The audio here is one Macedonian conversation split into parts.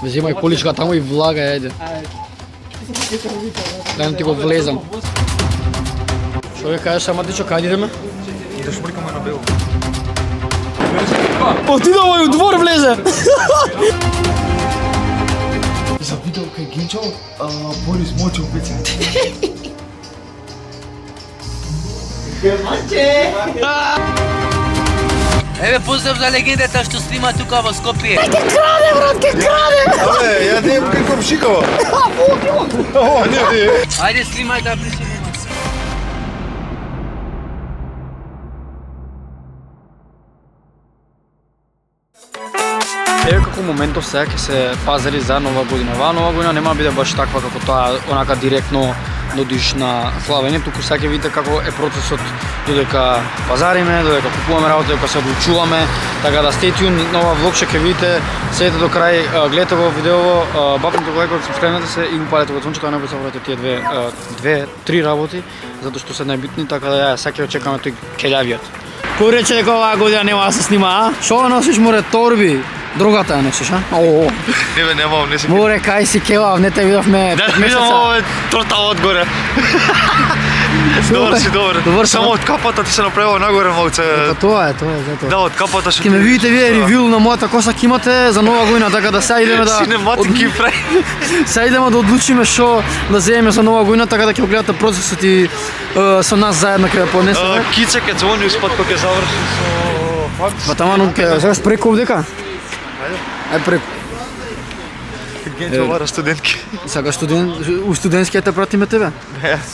Взимај количка таму и влагај, ајде. Дајм ти го влезам. Што ви кажеш, ама дечо, кај идеме? Да шмрикаме на бело. Отида овој у двор влезе! За видео кај Гинчо, Борис мочи обеца. Еве поздрав за легендата што снима тука во Скопје. Ке краде, брат, ке краде! Абе, ја не како пшикава. О, не, не. Ајде снимај да приснимаме. Еве како моментов сега ќе се пазари за нова година. Оваа нова година нема биде баш таква како тоа онака директно додиш на славење, туку сега ќе видите како е процесот додека пазариме, додека купуваме работа, додека се одлучуваме, така да stay tuned, нова влогче ќе видите, седете до крај, гледате го видеово, бапнете го лайкот, сабскрајбнете се и упалете го звончето, а не заборавајте тие три работи, затоа што се најбитни, така да сега ќе очекаме тој келјавиот. Кој рече дека оваа година нема да се снима, а? Шо носиш море торби? Другата ја носиш, а? Оо. Не бе, немам, не се. Море, кај си келав, не те видовме 5 месеца. овој торта одгоре. Добар си, добар. Само од капата ти се направила нагоре малце. Тоа е, затоа. Да, од капата што Ке ме видите вие ревјул на мојата коса ќе имате за нова година, така да сега идеме да Синематики прави. сега идеме да одлучиме што да земеме за нова година, така да ќе го гледате процесот и со нас заедно ќе го понесеме. Кице ке звони успат кога ќе заврши со факс. Па таману ќе сега преку овдека. Ај преку. Генчо вара студентки. Сакаш у студентскиот те пратиме тебе?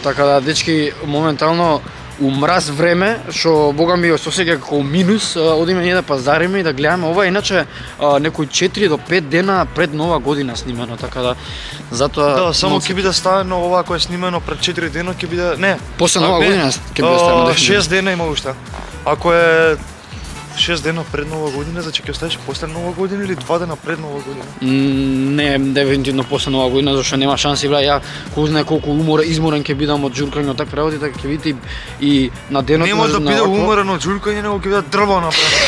Така да, дечки, моментално у мраз време, што бога ми се осеќа како минус, одиме ние да пазариме и да гледаме ова, иначе некои 4 до 5 дена пред нова година снимено, така да затоа Да, само ќе биде ставено ова кој е снимено пред 4 дена ќе биде, не. после нова година ќе биде ставено. 6 дена има уште. Ако е 6 дена пред нова година, значи ќе оставиш после нова година или 2 дена пред нова година? Не, дефинитивно после нова година, зашто нема шанси, бра, ја кој знае колку изморен ќе бидам од журкање од такви работи, така ќе видите и на денот Нема да биде уморен од журкање, него ќе биде дрво направено.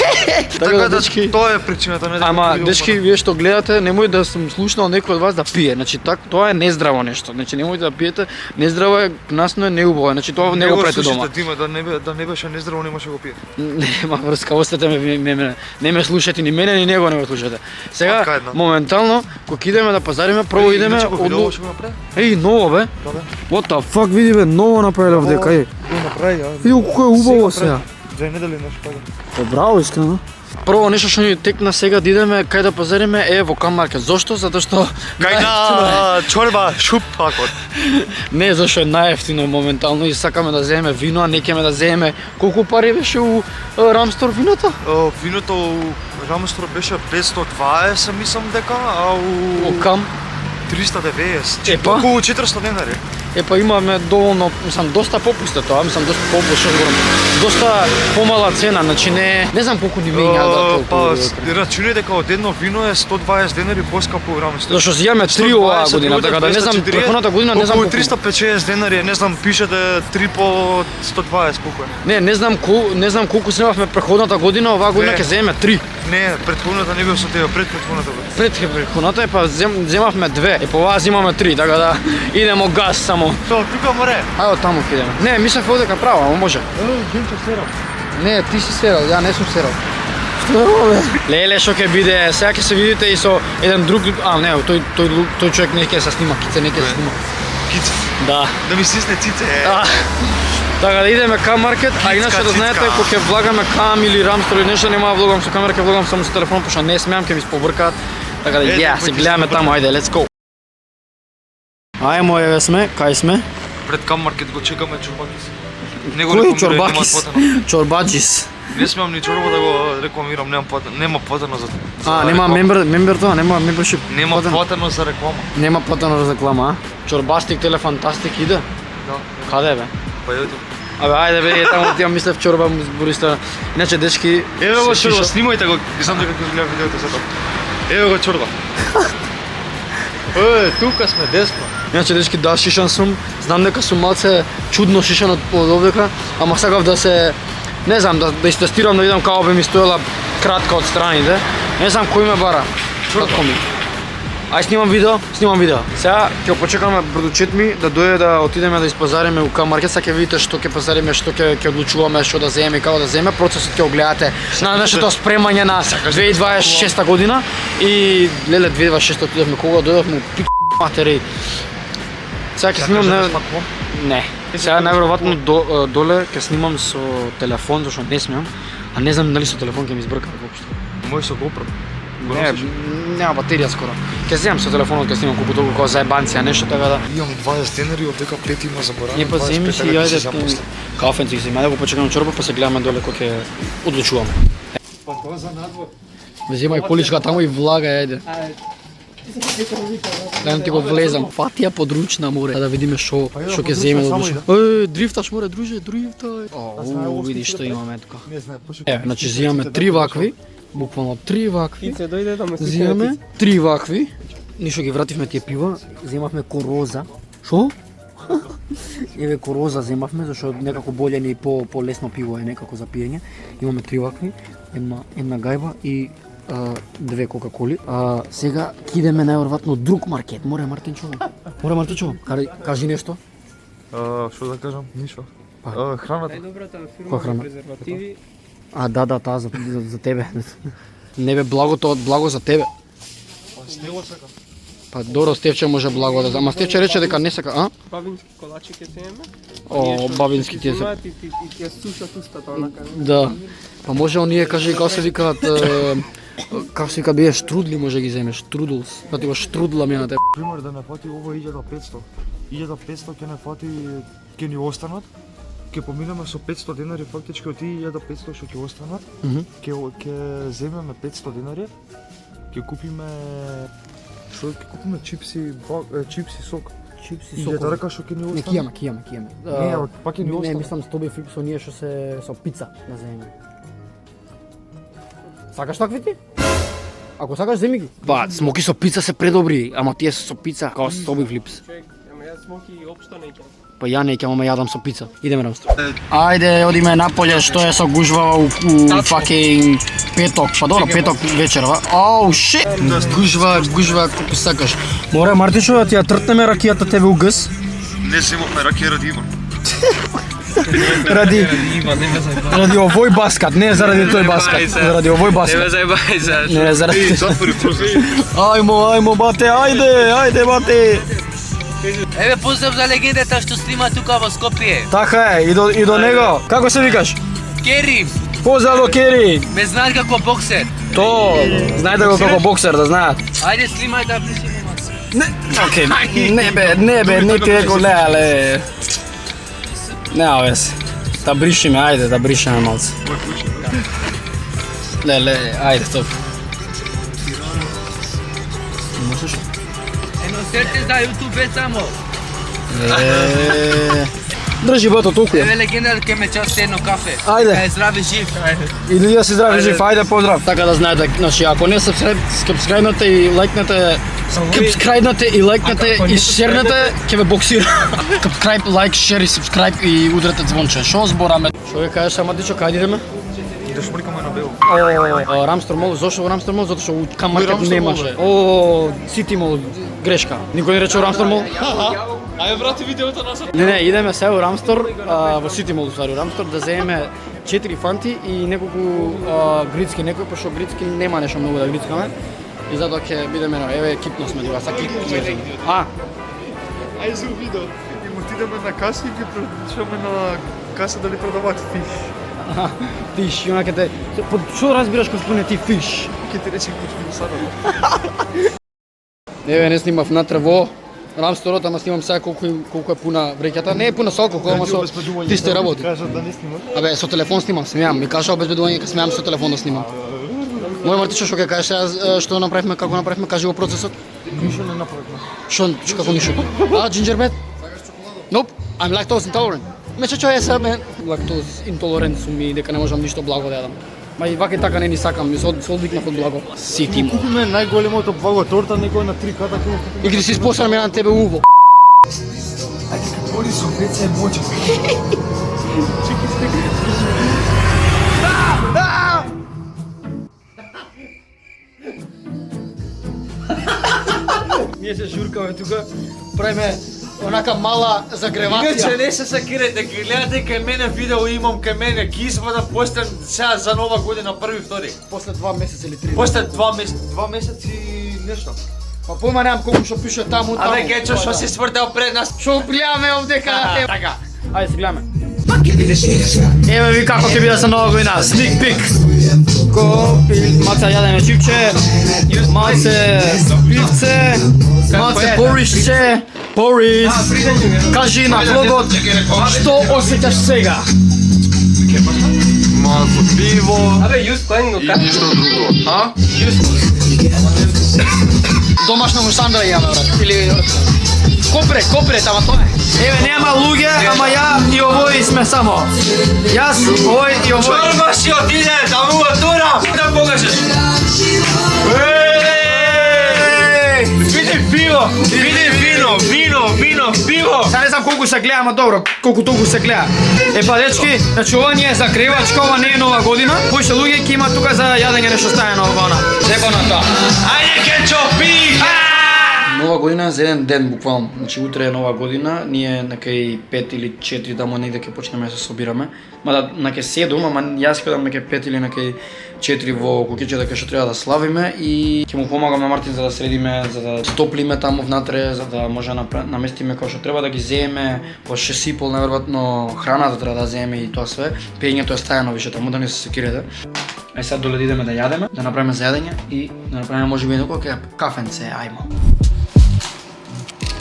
Така да тоа е причината, не да. Ама дечки, вие што гледате, немој да сум слушнал некој од вас да пие. Значи тоа е нездраво нешто. Значи немојте да пиете, нездраво е, насно е неубаво. Значи тоа не го правете дома. Да не беше нездраво, немаше го пие. Нема врска, остате не ме слушате ни мене ни него не го слушате. Сега моментално кога идеме да пазариме, прво идеме Еј, ново бе. What the fuck, види бе, ново направиле овдека, еј. Го направи, ја. Види колку е убаво сега. 2 недели нешто така. Браво, искрено. Прво нешто што ни текна сега да идеме кај да пазариме е во Камаркет. Зошто? Затоа што Кај на чорба шуп пакот. Не, зашто е најефтино моментално и сакаме да земеме вино, а не ќеме да земеме. Колку пари беше у Рамстор виното? Виното у Рамстор беше 520, мислам дека, а у Кам? 390. Епа. Околу 400 денари. Епа имаме доволно, мислам, доста попусте тоа, мислам, доста побоше, доста помала цена, значи не знам колку ни мења да Па, рачунај дека од едно вино е 120 денари поскапо у Рамстор. Зашто зијаме 3 оваа година, така да не знам, претходната година не знам колку. колку. 350 денари, не знам, пишете 3 по 120 колку е. Не знам колку снимавме претходната година, оваа година ќе земеме 3. Не, претходната не бил со тебе, предходната година. Предходната е па земавме 2, и по оваа земаме 3, така да идемо газ само. Тоа, тука море. Ајде таму ќе идеме. Не, мислев одека право, ама може. Гинчо серам. Не, ти си серал, ја не сум серал. Што е ова бе? Леле, што ќе биде, сега ќе се видите и со еден друг, не, тој човек не ќе се снима, кице не ќе се снима. Кице. Да. Да ми стисне цице. Така да идеме кам маркет, а иначе да знаете кога ќе влагаме кам или Рамстор или нешто, нема да влогам со камера, ќе влогам само со телефон, пошто не смеам, ќе ми спобркаат. Така да ја, се гледаме таму, ајде, let's go. Ајмо, еве сме, кај сме? Пред кам маркет го чекаме чорбакис. Кој чорбакис? Чорбаджис. Не смеам ни чорба да го рекламирам, нема платено за тоа. Нема мембер тоа, нема мембершип. Нема платено за реклама. Нема платено за реклама, а? Чорбастик телефантастик иде? Да. Каде бе? Па јајде. Абе, ајде бе, таму ти ја мислев чорба збориста. Иначе дечки, еве го чорба, снимајте го, знам дека ќе гледам видеото за тоа. Еве го чорба. Тука сме десно. Иначе дечки, да, шишан сум. Знам дека сум малце чудно шишан од овдека, ама сакав да се, не знам, да истестирам, да видам како би ми стоела кратка од страните. Не знам кој ме бара. Како ми? Ај снимам видео. Сега ќе почекаме продучет ми да дојде да отидеме да испазариме у К-маркет, сега ќе видите што ќе пазариме, што ќе одлучуваме, што да земеме и како да земеме. Процесот ќе го гледате на нашето спремање на 2026 година и леле 2026 отидовме кога дојдовме пик матери. Сега ќе снимам не. Сега најверојатно доле ќе снимам со телефон, зашто не смеам, а не знам дали со телефон ќе ми избрка воопшто. Можеш со GoPro. Не, нема батерија скоро. Ќе земам со телефонот, ќе снимам колку толку како заебанција, нешто така да. Имам 20 денари, од дека 5 има заборавам. Не па земи си и ајде кафенци си, ајде го почекаме чорба, па се гледаме доле кој ќе одлучуваме. Па тоа за надвор. Земај количка таму и влагај, ајде. Дајам ти го влезам. Фатија подручна море, да видиме што ќе земе да одлучуваме. Дрифташ море, друже, дрифтај. Види што имаме тука. Не знае, Еве, значи земаме 3 вакви. Буквално 3 вакви. Земаме 3 вакви. Ништо ги вративме тие пива. Земавме короза. Шо? Еве короза земавме, зашто некако боле ни по-лесно пиво е некако за пиење. Имаме 3 вакви, една гајба и 2 кока-коли. Сега ќе идеме најверојатно друг маркет. Море Мартинчо. Кажи нешто. Што да кажам? Ништо. Храната. Која храна? Да, таа за тебе. Не бе благо за тебе. Снего сака. Па добро, Стевче може благо да, ама Стевче рече дека не сака, а? Бабински колачи ќе земеме. Бабински тие се. И ќе сушат устата онака. Да. Па може оние кажи како се викаат како се вика бие штрудли може ги земеш, штрудлс. Да ти го штрудла ми на тебе. Пример да не фати ова 1500. 1500 ќе не фати, ќе ни останат. Ќе поминеме со 500 денари фактички од тие 1500 што ќе останат. Ќе земеме 500 денари. Ќе купиме чипси, сок. Чипси И сок. ќе река што ќе ни Не остане. кијаме. Не, пак ќе ни Не, остане. мислам стоби флип со ние што се со пица да земеме. Сакаш такви ти? Ако сакаш земи ги. Па, смоки со пица се предобри, ама тие со пица као стоби флипс. Човек, ама јас смоки општо не ќе. Па ја не ќе ама јадам со пица. Идеме Рамстор. Ајде, одиме наполе што е со гужва у fucking петок. Па добро, петок вечерва. Оу, шит. Гужва колку сакаш. Море Мартишо да ти ја тртнеме ракијата тебе у гс. Не земавме ракија ради Иван. Ради овој баскат, не заради тој баскат. Заради овој Не ме баскат. заебај за. Не, заради. Затвори прозор. Ајмо, бате, ајде, бате. Еве поздрав за легендата што снима тука во Скопје. Така е, и до него. Како се викаш? Кери, Поздрав до Кери. ме знаат како боксер. То, знаете го како боксер да знаат. Ајде снимај да приснимаме. Океј, не ти рекол леле. Нема вез. Да бришиме, ајде, да бришиме малце. Леле, ајде, стоп. Можеш? Едно серце за YouTube само. Држи бато толку. Еве легендата ќе ме части едно кафе. Ајде. Е здраве жив. Или да си здрави жив, ајде поздрав. Така да знаете, значи ако не сабскрајбнете и лајкнете, и шернете, ќе ве боксира. Subscribe, лайк, шер и subscribe и удрете звонче. Шо збораме? Шо ја кажеш, ама дичо, кај идеме? Да шмрикаме на бело. Рамстор мол, зошто во Рамстор мол? Затоа што у К-маркет Рамстор мол, немаше. Сити мол, грешка. Никој не рече Рамстор мол? Ајде врати видеото назад. Не, идеме сега во Рамстор, во Сити мол, ствари, во Рамстор да земеме 4 фанти и неколку грицки, некој, пошто грицки нема нешто многу да грицкаме. И затоа ќе бидеме на еве екипно сме тука, саки. Ајде за видео. И му отидеме на каса и ги прочуваме на каса дали продаваат фиш. Фиш, онака те... Што разбираш кога споне ти фиш? Ке ти рече кучми сада. Еве, не снимав натре во Рамсторот, ама снимам сега колку е пуна вреќата. Не е пуна со алкохол, ама со тисте работи. Кажат да не снимат. Абе, со телефон снимам, смеам. Ми кажа обезбедување кога смеам со телефон да снимам. Мој Мартишо, што ќе кажеш сега што направивме, како направивме, кажи го процесот? Ништо не направивме. Што како ништо? Ginger Nope, I'm lactose intolerant. Мече што е сега мен lactose intolerant сум и дека не можам ништо благо да јадам. Ма и вака и така не ни сакам, ми се одвикнав од благо. Сити. Купиме најголемото благо торта, некој на 3 ката ќе И ќе си спосрам на тебе уво. Ајде, боли со веќе моќ. Ние се журкаме тука, правиме онака мала загревација. Иначе не се сакирате, ги гледате кај мене видео имам кај мене, ги извадам после сега за нова година, први, втори. После 2 месеци или 3. После 2 месеци нешто. Па појма немам колку што пише таму. Абе, Гечо, што си свртел пред нас? Што пријаме овдека? Така. Ајде се гледаме. Еве ви како ќе биде за нова година. Sneak peek. Маца јадеме чипче, маце пивце, маце поришче, пориш. Кажи на влогот што осеќаш сега. Малку пиво Абе, just klein го и кај. ништо друго. А? Домашна мушандра јаме, брат. Или копре, тама тоа е. Еве нема луѓе, ама ја и овој сме само. Јас, овој и овој. Чорба си отиде, да му тура! Да покажеш! Види пиво, види вино, пиво! Сега не знам колку се гледа, ама добро, колку толку се гледа. Епа дечки, значи ова не е за кревачка, ова не е нова година. Поише луѓе ќе имаат тука за јадење нешто стане нова година. Дека на тоа. Ајде, Гечо, пи! Нова година е за еден ден буквално. Значи утре е нова година, ние на кај 5 или 4 тамо негде ќе почнеме да се собираме. Мада на кај 7, ама јас ќе на кај 5 или на кај 4 во куќиче дека што треба да славиме и ќе му помагам на Мартин за да средиме, за да стоплиме таму внатре, за да може наместиме како што треба да ги земеме, по 6,5 наверојатно храната треба да земеме и тоа све. Пењето е стајано више таму да не се секирате. Ај сега доле идеме да јадеме, да направиме за јадење и да направиме можеби некој кафенце, ајмо.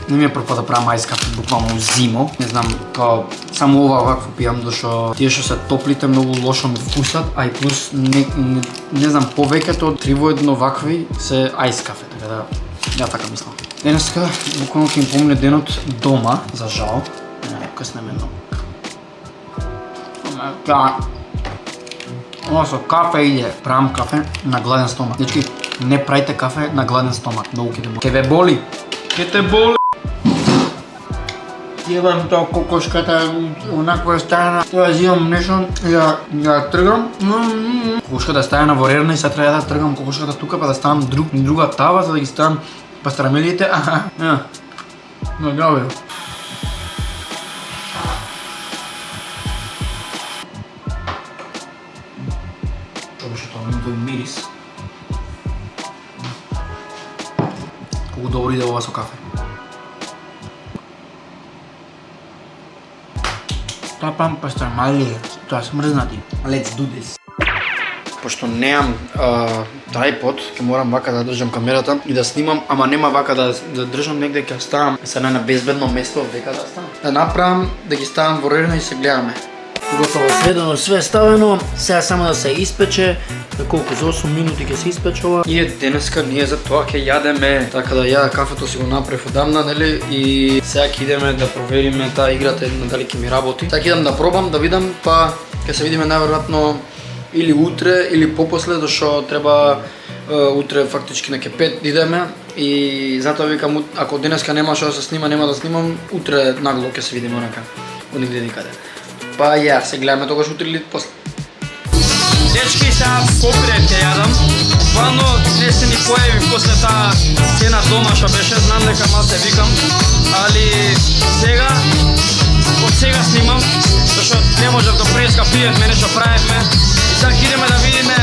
Не ми е прв пат да правам ајс кафе буквално зимо. Не знам, као само ова вакво пијам, зашто тие што се топлите многу лошо ми вкусат, а и плюс не знам, повеќето 3 во 1 вакви се ајс кафе, така да ја така мислам. Денеска буквално ќе им помине денот дома, за жал. Къснеме много. Ова со кафе иде, правам кафе на гладен стомак. Дечки, не правите кафе на гладен стомак, многу ќе ве боли. Ќе те боли. Јебам тоа кокошката, онаква е стајана, тоа зимам нешто и ја тргам. Кокошката е стајана во рерна и сега треба да тргам кокошката тука па да ставам друга тава за да ги ставам пастрамелиите. Јаве. Што беше тоа, тој мирис. Колку добро иде ова со кафе. Тапам пастрамали, тоа смрзнати. Let's do this. Пошто неам трајпод, ќе морам вака да држам камерата и да снимам, ама нема вака да држам негде ќе ставам сега на безбедно место дека да ставам. Да направам, да ги ставам во рерна и се гледаме. Готово сведено, све ставено, сега само да се испече, за колку за 8 минути ќе се испече ова. И денеска ние за тоа ќе јадеме, така да ја кафето си го направив одамна, нели, и сега ќе идеме да провериме таа играта дали ќе ми работи. Сега ќе идам да пробам, да видам, па ќе се видиме најверојатно или утре или попосле, зашто треба утре фактички на ке 5 идеме и затоа викам ако денеска нема што да се снима, нема да снимам, утре нагло ќе се видиме онака, онигде никаде. Па ја, се гледаме тогаш утре или после. Дечки, сега копре ќе јадам. Буквално не се ни појави после таа цена дома што беше, знам дека малце викам, али сега, од сега снимам, зашто не можев до преска пиевме нешто правевме. И сега идеме да видиме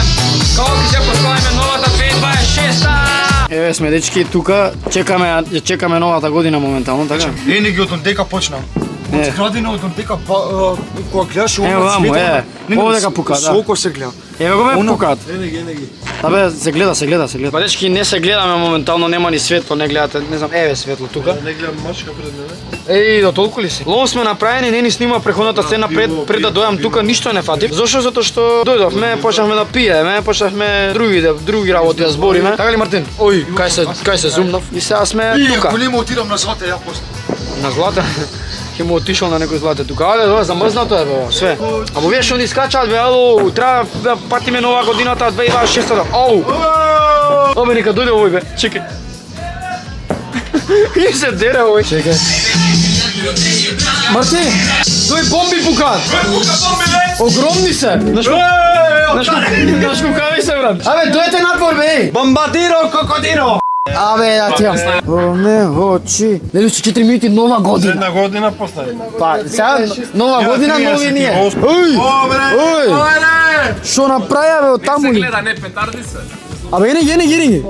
како ќе се прославиме новата 2026. Еве сме дечки тука, чекаме новата година моментално, така? Не ги од дека почнам. Од градина од дека кога гледаш Ево вамо, овдека пука, да. Солко се гледа. Еве го ме пукат. Не ги. Абе, се гледа. Па дечки, не се гледаме моментално, нема ни светло, не гледате, не знам, еве светло тука. Не гледам мачка пред мене. Еј, до толку ли си? Лом сме направени, не ни снима преходната сцена пред да дојам тука, ништо не фатив. Зошто? Затоа што дојдовме, почнавме да пиеме, почнавме други работи да збориме. Така ли, Мартин? Ој, кај се зумнав и сега сме тука. Коли му отидам на злата ја после. На злата? Ќе му отишол на некој злате тука. Але, тоа замрзнато е бе, све. Амо вие што ни скачаат бе, ало, треба да патиме нова годината 2026. Ау! Обе нека дојде овој бе, чекај. И се дере овој. Чекај. Марти, тој бомби пукаат. Огромни се. Знаеш кукави се, брат. Абе, дојте надвор бе. Бомбадиро, кокодиро! Абе, да ти не очи. Не лучи 4 минути нова година. Една година после. Па, сега нова година, нови ние. Ој! Ој! Што направија бе од таму ли? Гледа, не петарди се. Абе, ени.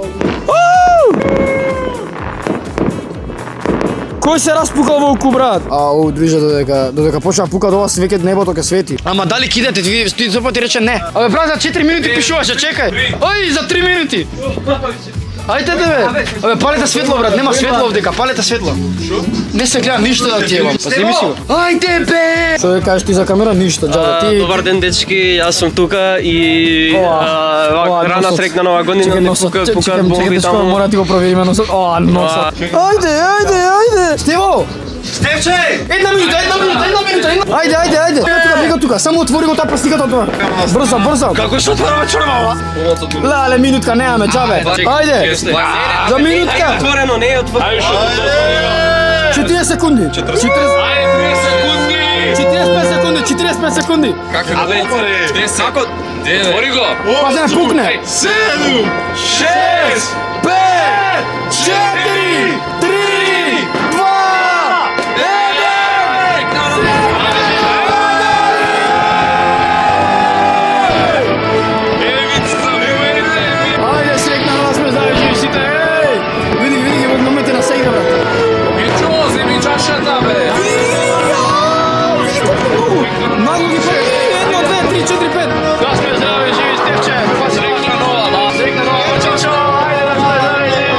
Кој се распукал во оку, брат? Ау, друже, додека почна пука до вас, веќе небото ке свети. Ама дали кидате? Ви стои зопати рече не. Абе, брат, за 4 минути пишуваше, чекај. Ој, за 3 минути. Ајде бе. Абе, палете светло, брат, нема светло овдека, палете светло. Шо? Не се гледа ништо да ти евам. Па сними си го. Ајде бе. Што ја кажеш ти за камера? Ништо, џабе ти. Добар ден, дечки, јас сум тука и рана срекна нова година, не пукаат бомби таму. Мора ти го провериме носот. Носот. Ајде. Стево! Стевче! Една минута. Ајде. Бега тука, само отвори го таа пластиката тоа. Брзо. Како што отвораме чорба ова? Леле, минутка немаме, џабе. Ајде. За минутка. Отворено, не е отворено. 40 секунди. 45 секунди. Како да отвори? 10. Отвори го. Па да не пукне. 7, 6, 5, 4, 3, 2, Ајде, срекна нова сме заедно сите. Види во моментите на сега, брат. Земи чашата, бе. Многу ги прави. 1, 2, 3, 4, 5. Да сме здрави, живи Стевче. Па срекна нова, да. Срекна нова. Чао. Ајде да сме здрави, живи.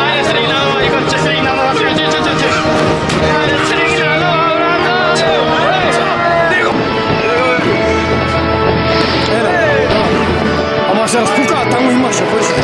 Ајде, срекна нова, Игорче, срекна нова. Ајде, срекна нова, брат. Ама се распука, таму имаше, кој се?